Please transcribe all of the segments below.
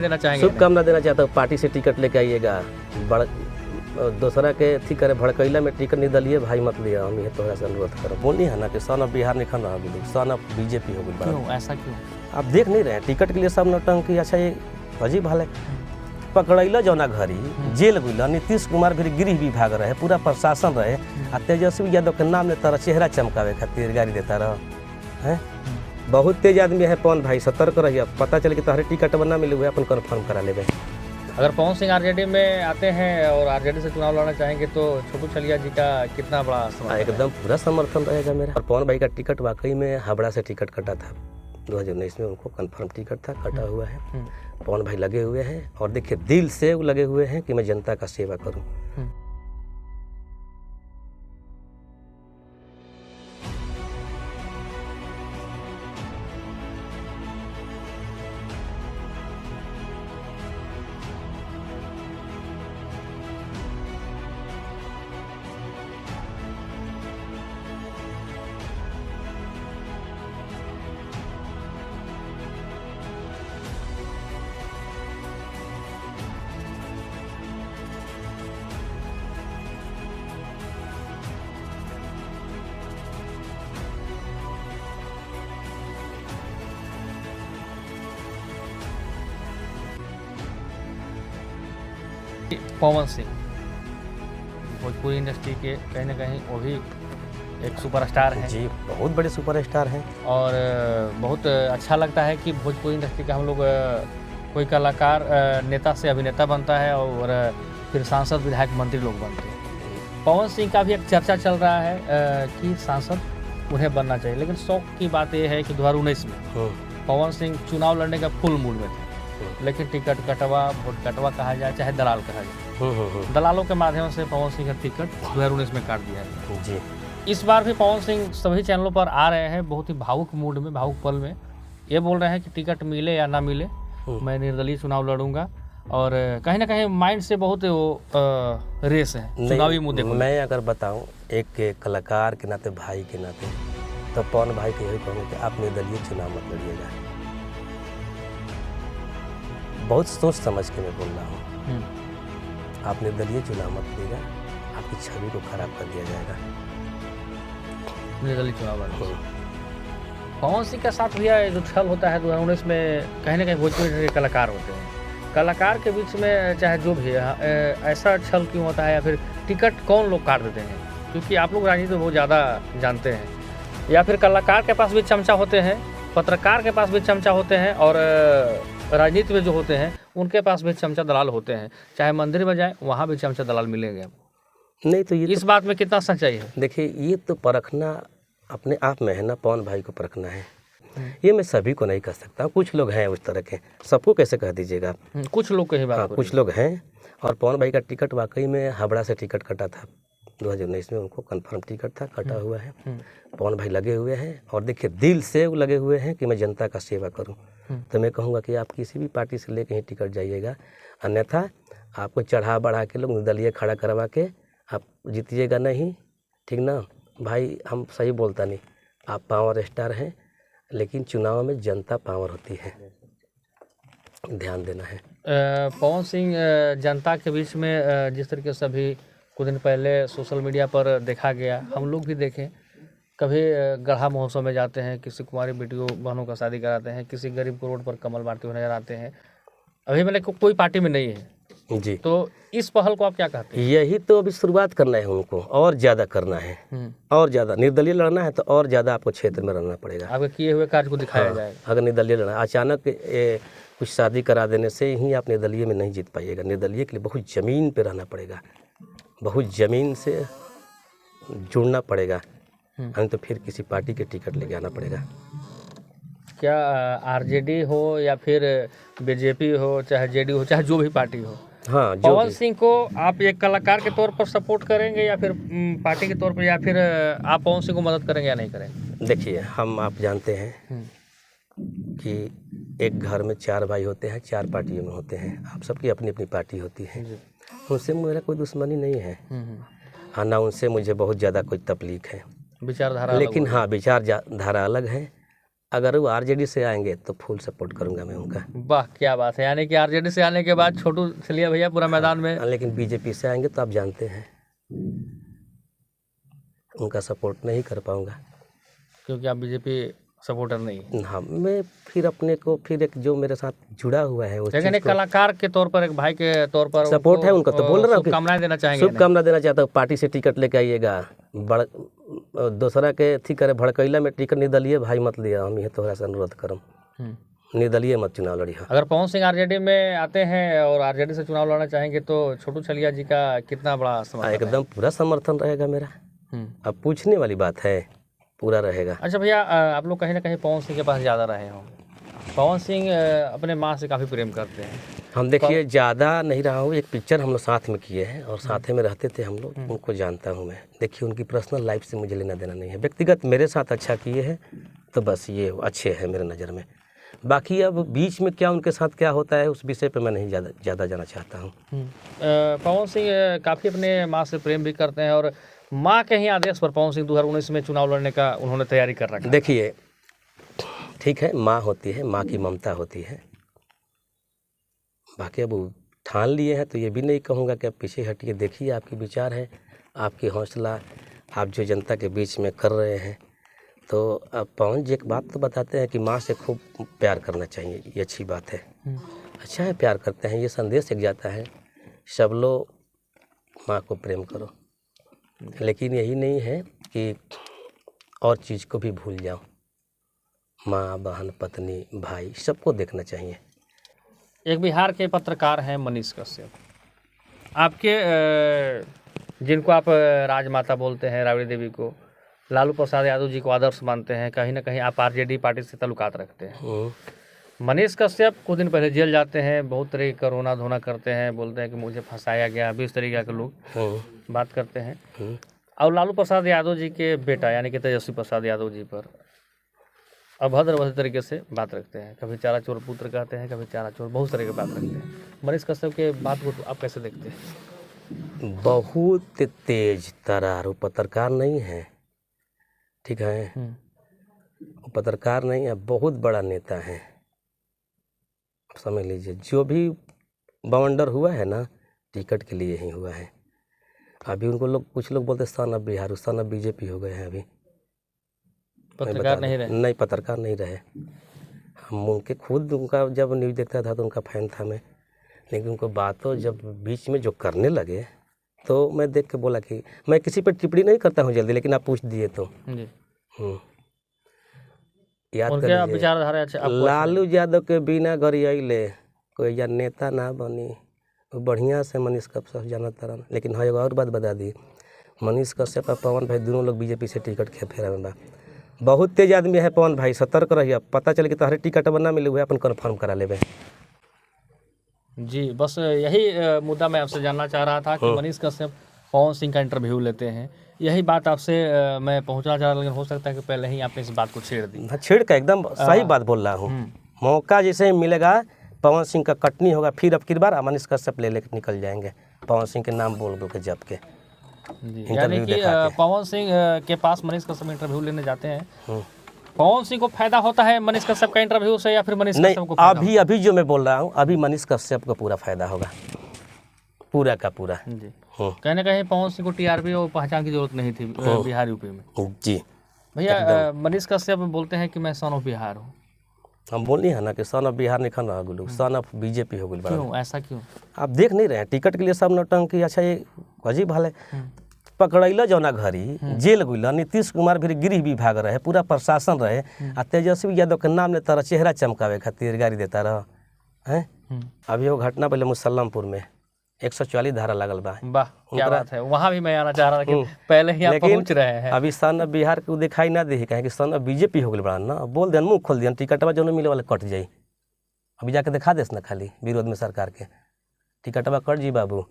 देना चाहेंगे? शुभकामना देना चाहता हूँ। पार्टी से टिकट लेके आइएगा, बड़ दूसरा के थी करे भड़कैला में टिकट निर्दलीय भाई मत लिया। हम ये थोड़ा सा अनुरोध करें, बोल नहीं है ना कि सन ऑफ बिहार निखन रहा बिल्कुल, सन ऑफ बीजेपी हो गई। क्यों ऐसा क्यों? आप देख नहीं रहे टिकट के लिए सब नौटंकी। अच्छा ये अजीब हाल है, पकड़ैला जौना घड़ी जेल गइल, नीतीश कुमार भी गृह विभाग रहे, पूरा प्रशासन रहे, आ तेजस्वी यादव के नाम लेता रहा, चेहरा चमकावे खातिर गाड़ी देता रहा है। बहुत तेज आदमी है पवन भाई, सतर्क रहिए। पता चले कि तोहरे टिकट बना मिले हुए अपन कन्फर्म करा लेबे। अगर पवन सिंह आरजेडी में आते हैं और आरजेडी से चुनाव लड़ना चाहेंगे तो छोटू छलिया जी का कितना बड़ा समर्थन? एकदम पूरा समर्थन रहेगा मेरा। और पवन भाई का टिकट वाकई में हावड़ा से टिकट कटा था 2019 में, उनको कंफर्म टिकट था, कटा हुआ है। पवन भाई लगे हुए हैं और देखिए दिल से वो लगे हुए हैं कि मैं जनता का सेवा करूं। पवन सिंह भोजपुरी इंडस्ट्री के कहीं ना कहीं वो भी एक सुपरस्टार हैं जी, बहुत बड़े सुपरस्टार हैं। और बहुत अच्छा लगता है कि भोजपुरी इंडस्ट्री का हम लोग कोई कलाकार नेता से अभिनेता बनता है और फिर सांसद विधायक मंत्री लोग बनते हैं। पवन सिंह का भी एक चर्चा चल रहा है कि सांसद उन्हें बनना चाहिए, लेकिन शौक की बात यह है कि 2019 में पवन सिंह चुनाव लड़ने का फुल मूड में थे, लेकिन टिकट कटवा, वोट कटवा कहा जाए चाहे दलाल कहा जाए, दलालों के माध्यम से पवन सिंह का टिकट 2019 में काट दिया है जी। इस बार भी पवन सिंह सभी चैनलों पर आ रहे हैं बहुत ही भावुक मूड में, भावुक पल में, ये बोल रहे हैं कि टिकट मिले या ना मिले मैं निर्दलीय चुनाव लड़ूंगा। और कहीं ना कहीं माइंड से बहुत वो रेस है चुनावी मुद्दे को। मैं अगर बताऊं एक कलाकार के नाते, भाई के नाते, तो पवन भाई को यही कहूँगा कि आप निर्दलीय चुनाव मत लड़िएगा। बहुत सोच समझ के मैं बोल रहा हूँ। आप निर्दलीय चुनाव मत लीजिएगा, आपकी छवि को खराब कर दिया जाएगा निर्दलीय चुनाव लड़ने। पवन सिंह के साथ भैया जो छल होता है 2019 में, कहीं ना कहीं भोजपुरी कलाकार होते हैं, कलाकार के बीच में चाहे जो भी है ऐसा छल क्यों होता है, या फिर टिकट कौन लोग काट देते हैं? क्योंकि आप लोग राजनीति बहुत ज़्यादा जानते हैं, या फिर कलाकार के पास भी चमचा होते हैं, पत्रकार के पास भी चमचा होते हैं, और राजनीति में जो होते हैं उनके पास भी चमचा दलाल होते हैं। चाहे मंदिर में जाए वहाँ भी चमचा दलाल मिलेंगे। नहीं तो ये इस बात में कितना सच्चाई है? देखिए ये तो परखना अपने आप में है ना, पवन भाई को परखना है। ये मैं सभी को नहीं कह सकता, कुछ लोग हैं उस तरह के, सबको कैसे कह दीजिएगा? कुछ लोग कहीं बात कुछ लोग हैं। और पवन भाई का टिकट वाकई में हावड़ा से टिकट कटा था 2019 में, उनको कंफर्म टिकट था, कटा हुआ है। पवन भाई लगे हुए हैं और देखिए दिल से वो लगे हुए हैं कि मैं जनता का सेवा करूं। तो मैं कहूँगा कि आप किसी भी पार्टी से लेके ही टिकट जाइएगा, अन्यथा आपको चढ़ा बढ़ा के लोग निर्दलीय खड़ा करवा के आप जीतिएगा नहीं, ठीक ना भाई? हम सही बोलता नहीं, आप पावर स्टार हैं, लेकिन चुनाव में जनता पावर होती है, ध्यान देना है। पवन सिंह जनता के बीच में जिस तरीके से अभी कुछ दिन पहले सोशल मीडिया पर देखा गया, हम लोग भी देखें, कभी गढ़ा महोत्सव में जाते हैं, किसी कुमारी बेटियों बहनों का शादी कराते हैं, किसी गरीब को रोड पर कमल बांटते हुए नजर आते हैं। अभी मैंने कोई पार्टी में नहीं है जी, तो इस पहल को आप क्या कहते हैं? यही तो अभी शुरुआत करना है उनको, और ज़्यादा करना है, और ज़्यादा निर्दलीय लड़ना है तो और ज़्यादा आपको क्षेत्र में रहना पड़ेगा। आपके किए हुए कार्य को दिखाया जाएगा। अगर निर्दलीय लड़ना, अचानक कुछ शादी करा देने से ही आप निर्दलीय में नहीं जीत पाइएगा। निर्दलीय के लिए बहुत ज़मीन पे रहना पड़ेगा, बहुत ज़मीन से जुड़ना पड़ेगा, नहीं तो फिर किसी पार्टी के टिकट लेके आना पड़ेगा। क्या आरजेडी हो या फिर बीजेपी हो, चाहे जेडी हो, चाहे जो भी पार्टी हो, हाँ, पवन सिंह को आप एक कलाकार के तौर पर सपोर्ट करेंगे या फिर पार्टी के तौर पर, या फिर आप पवन सिंह को मदद करेंगे या नहीं करेंगे? देखिए आप जानते हैं कि एक घर में 4 भाई होते हैं, 4 पार्टियों में होते हैं, आप सबकी अपनी अपनी पार्टी होती है। उनसे मेरा कोई दुश्मनी नहीं है, हाँ ना उनसे मुझे बहुत ज़्यादा कोई तकलीफ है, विचारधारा, लेकिन हाँ विचारधारा अलग है। अगर वो आरजेडी से आएंगे तो फुल सपोर्ट करूंगा मैं उनका। वाह, क्या बात है। यानी कि आरजेडी से आने के बाद छोटू छलिया भैया पूरा मैदान में। लेकिन बीजेपी से आएंगे तो आप जानते हैं उनका सपोर्ट नहीं कर पाऊंगा, क्योंकि आप बीजेपी सपोर्टर नहीं। हाँ, मैं फिर अपने को फिर एक जो मेरे साथ जुड़ा हुआ है उस लेकिन एक कलाकार के तौर पर, एक भाई के तौर पर सपोर्ट है उनका, तो बोल रहा हूँ कि शुभकामनाएं देना चाहेंगे। शुभकामना देना चाहता हूँ। पार्टी से टिकट लेके आइएगा, दूसरा के थी करे भड़कैला में टिकट निर्दलीय भाई मत लिया, हम ये तोहरा से अनुरोध करम, निर्दलीय मत चुनाव लड़ी। अगर पवन सिंह आरजेडी में आते हैं और आरजेडी से चुनाव लड़ना चाहेंगे तो छोटू छलिया जी का कितना बड़ा समर्थन? एकदम पूरा समर्थन रहेगा मेरा। अब पूछने वाली बात है, पूरा रहेगा। अच्छा भैया, आप लोग कहीं ना कहीं पवन सिंह के पास ज़्यादा रहे हो। पवन सिंह अपने माँ से काफ़ी प्रेम करते हैं। हम देखिए ज़्यादा नहीं रहा हूँ, एक पिक्चर हम लोग साथ में किए हैं और साथ में रहते थे हम लोग, उनको जानता हूँ मैं। देखिए उनकी पर्सनल लाइफ से मुझे लेना देना नहीं है, व्यक्तिगत मेरे साथ अच्छा किए हैं तो बस ये अच्छे हैं मेरे नज़र में। बाकी अब बीच में क्या उनके साथ क्या होता है उस विषय पे मैं नहीं ज़्यादा जाना चाहता हूँ। पवन सिंह काफ़ी अपने माँ से प्रेम भी करते हैं और माँ के ही आदेश पर पवन सिंह 2019 में चुनाव लड़ने का उन्होंने तैयारी कर रखा है। देखिए ठीक है, माँ होती है, माँ की ममता होती है। बाकी अब ठान लिए हैं तो ये भी नहीं कहूँगा कि अब पीछे हटिए। देखिए आपके विचार है, आपकी हौसला, आप जो जनता के बीच में कर रहे हैं। तो अब पवन जी एक बात तो बताते हैं कि माँ से खूब प्यार करना चाहिए, ये अच्छी बात है। अच्छा है, प्यार करते हैं, ये संदेश एक जाता है सब लोग माँ को प्रेम करो। लेकिन यही नहीं है कि और चीज़ को भी भूल जाओ, माँ बहन पत्नी भाई सबको देखना चाहिए। एक बिहार के पत्रकार हैं मनीष कश्यप, आपके जिनको आप राजमाता बोलते हैं, राबड़ी देवी को, लालू प्रसाद यादव जी को आदर्श मानते हैं, कहीं ना कहीं आप आरजेडी पार्टी से ताल्लुकात रखते हैं। मनीष कश्यप कुछ दिन पहले जेल जाते हैं, बहुत तरह की रोना धोना करते हैं, बोलते हैं कि मुझे फंसाया गया, 20 तरीके के लोग बात करते हैं। और लालू प्रसाद यादव जी के बेटा यानी कि तेजस्वी प्रसाद यादव जी पर अभद्र तरीके से बात रखते हैं, कभी चारा चोर पुत्र कहते हैं, कभी चारा चोर, बहुत तरह की बात रखते हैं। मनीष कश्यप के बात को आप कैसे देखते हैं? बहुत तेज तरार, वो पत्रकार नहीं है, ठीक है, वो पत्रकार नहीं है, बहुत बड़ा नेता है। समझ लीजिए जो भी बवंडर हुआ है ना, टिकट के लिए ही हुआ है। अभी उनको लोग, कुछ लोग बोलते son of Bihar, son of BJP हो गए हैं। अभी पत्रकार नहीं रहे? नहीं, पत्रकार नहीं रहे। हम उनके खुद, उनका जब न्यूज़ देखता था तो उनका फैन था मैं, लेकिन उनको बातों जब बीच में जो करने लगे तो मैं देख के बोला कि मैं किसी पर टिप्पणी नहीं करता हूँ जल्दी, लेकिन आप पूछ दिए तो जी। याद कर विचारधारा अच्छा, लालू यादव के बिना गरियाइले कोई या नेता ना बनी, वो बढ़िया से मनीष कश्यप जाना तरन। लेकिन हाँ, एक और बात बता दी, मनीष कश्यप और पवन भाई दोनों लोग बीजेपी से टिकट के फेरा में बा। बहुत तेज आदमी है पवन भाई, सतर्क रहिए, पता चले कि तोहरे टिकट बना मिले हुए अपन कन्फर्म करा लेबे। जी, बस यही मुद्दा मैं आपसे जानना चाह रहा था कि मनीष कश्यप पवन सिंह का इंटरव्यू लेते हैं, यही बात आपसे मैं पहुंचना चाह रहा, लेकिन हो सकता है कि पहले ही आपने इस बात को छेड़ दी। छेड़ का एकदम सही बात बोल रहा हूँ। मौका जैसे ही मिलेगा, पवन सिंह का कटनी होगा, फिर अब की बार मनीष कश्यप ले लेकर निकल जाएंगे, पवन सिंह के नाम बोल के जब के। यानी कि पवन सिंह के पास मनीष कश्यप इंटरव्यू लेने जाते हैं, पवन सिंह को फायदा होता है मनीष कश्यप का इंटरव्यू से या फिर मनीष कश्यप को? अभी जो मैं बोल रहा हूँ, अभी मनीष कश्यप को पूरा फायदा होगा, पूरा का पूरा। जी, कहीं ना कहीं पवन सिंह को टीआरपी और पहचान की जरूरत नहीं थी बिहार यूपी में। जी भैया, मनीष कश्यप बोलते हैं कि मैं सन ऑफ बिहार हूँ। हम बोल नहीं है ना कि सन ऑफ बिहार नहीं खाना गुलू, सन ऑफ बीजेपी हो गई। क्यों ऐसा क्यों? आप देख नहीं रहे हैं टिकट के लिए सब नौटंकी। अच्छा, ये अजीब हाल है, पकड़ैला जौना घड़ी जेल गुला, नीतीश कुमार भी गृह विभाग रहे, पूरा प्रशासन रहे, आ तेजस्वी यादव के नाम ले तारा चेहरा चमकावे खातिर गाड़ी देता रहा है। अभी वो घटना पहले मुसल्लमपुर में 144 धारा लगल बा। वाह, क्या बात है, वहाँ भी मैं आना चाह रहा था कि पहले ही आप पहुँच रहे हैं। अभी सन ऑफ बिहार को दिखाई ना दे, कहें कि सन ऑफ बीजेपी हो गई बड़ा ना, बोल देन, मुँह खोल दियन, टिकटवा जो मिले वाले कट जाई। अभी जाके दिखा देस ना, खाली विरोध में सरकार के टिकटवा कट जी बाबू,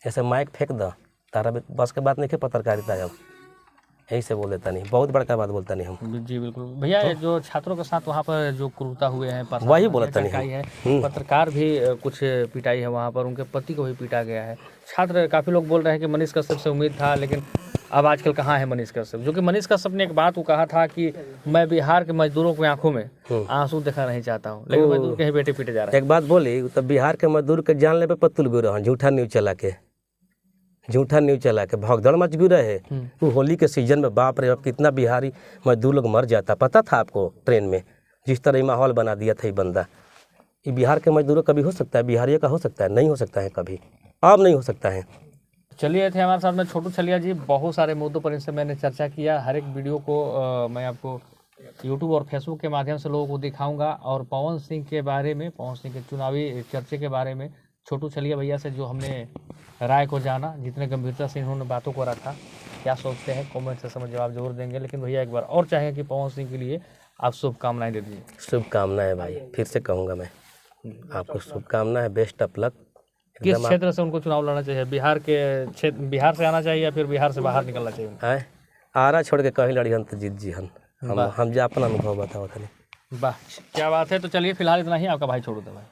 ऐसे माइक फेंक दो, तारा बस के बात नहीं है पत्रकारिता। अब यही से बोल देता नहीं, बहुत बड़का बात बोलता नहीं हम। जी बिल्कुल भैया, जो छात्रों के साथ वहाँ पर जो क्रूरता हुए हैं, वही बोलता नहीं है, पत्रकार भी कुछ पिटाई है वहाँ पर, उनके पति को भी पीटा गया है। छात्र काफ़ी लोग बोल रहे हैं कि मनीष कश्यप से उम्मीद था, लेकिन अब आजकल कहाँ है मनीष कश्यप, जो कि मनीष कश्यप ने एक बात को कहा था कि मैं बिहार के मजदूरों की आंखों में आंसू देखना नहीं चाहता हूँ, लेकिन मजदूर के ही बेटे पीटे जा रहे हैं। एक बात बोली तो बिहार के मजदूर के जान लेवे पत्तुल गुरु हन, झूठा न्यूज चला के भगदड़ मच गई रहे। वो होली के सीजन में बाप रे, अब कितना बिहारी मजदूर लोग मर जाता, पता था आपको ट्रेन में? जिस तरह माहौल बना दिया था ये बंदा। ये बिहार के मजदूरों कभी हो सकता है, बिहारियों का हो सकता है? नहीं हो सकता है कभी, अब नहीं हो सकता है। चलिए, थे हमारे साथ में छोटू छलिया जी। बहुत सारे मुद्दों पर इनसे मैंने चर्चा किया। हर एक वीडियो को मैं आपको यूट्यूब और फेसबुक के माध्यम से लोगों को दिखाऊंगा। और पवन सिंह के बारे में, पवन सिंह के चुनावी चर्चे के बारे में छोटू छलिया भैया से जो हमने राय को जाना, जितने गंभीरता से इन्होंने बातों को रखा, क्या सोचते हैं कमेंट से समय जवाब जरूर देंगे। लेकिन भैया एक बार और चाहें कि पवन सिंह के लिए आप शुभकामनाएं दे दीजिए। शुभकामनाएं भाई, फिर से कहूँगा मैं आपको शुभकामनाएं, बेस्ट ऑफ लक। किस क्षेत्र से उनको चुनाव लड़ना चाहिए? बिहार के क्षेत्र, बिहार से आना चाहिए या फिर बिहार से बाहर निकलना चाहिए? आरा छोड़ के कहीं लड़ी हन तो जीत जी हन। हम जो अपना अनुभव बताओ था। वाह, क्या बात है। तो चलिए फिलहाल इतना ही। आपका भाई छोटू था भाई।